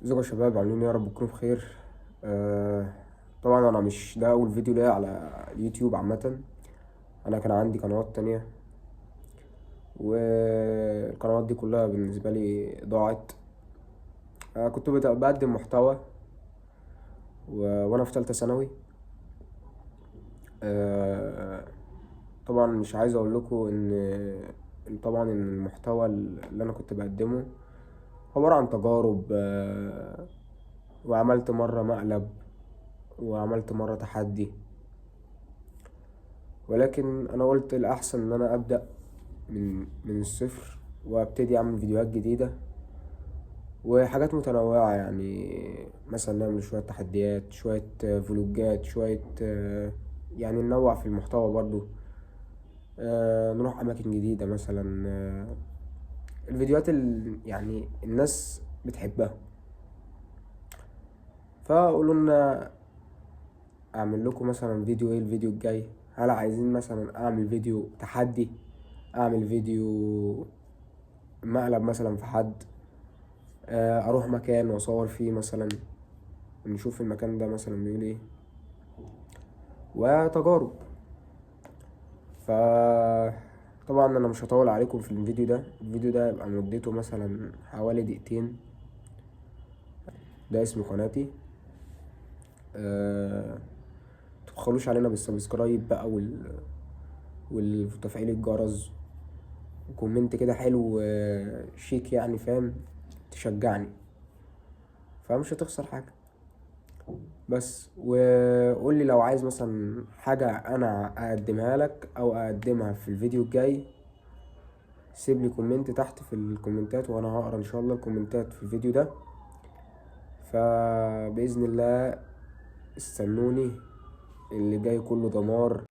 ازيكم يا شباب، عاملين ايه؟ يا رب تكونوا بخير. آه طبعا انا مش ده اول فيديو ليا على اليوتيوب عامه. انا كان عندي قنوات تانية، والقنوات دي كلها بالنسبه لي ضاعت. كنت بقدم محتوى وانا في ثالثه ثانوي. آه طبعا مش عايز اقول لكم ان المحتوى اللي انا كنت بقدمه عباره عن تجارب. وعملت مره مقلب، وعملت مره تحدي. ولكن انا قلت الاحسن ان انا ابدا من الصفر، وابتدي اعمل فيديوهات جديدة وحاجات متنوعة. يعني مثلا نعمل شوية تحديات، شوية فلوجات، شوية يعني ننوع في المحتوى برضو. نروح اماكن جديدة مثلا. الفيديوهات يعني الناس بتحبها. فقولوا لنا اعمل لكم مثلا فيديو ايه الفيديو الجاي. هل عايزين مثلا اعمل فيديو تحدي، اعمل فيديو مقلب مثلا في حد، اروح مكان واصور فيه مثلا، نشوف المكان ده مثلا بيقول ايه، وتجارب. ف طبعا انا مش هطول عليكم في الفيديو ده يبقى مدته مثلا حوالي دقيقتين. ده اسم قناتي. أه... متبخلوش علينا بالسبسكرايب بقى وتفعيل الجرس وكومنت كده حلو، شيك يعني، فاهم؟ تشجعني، فمش هتخسر حاجة. بس وقول لي لو عايز مثلا حاجة انا اقدمها لك او اقدمها في الفيديو الجاي. سيب لي كومنت تحت في الكومنتات، وانا هقرا ان شاء الله الكومنتات في الفيديو ده. فبإذن الله استنوني، اللي جاي كله دمار.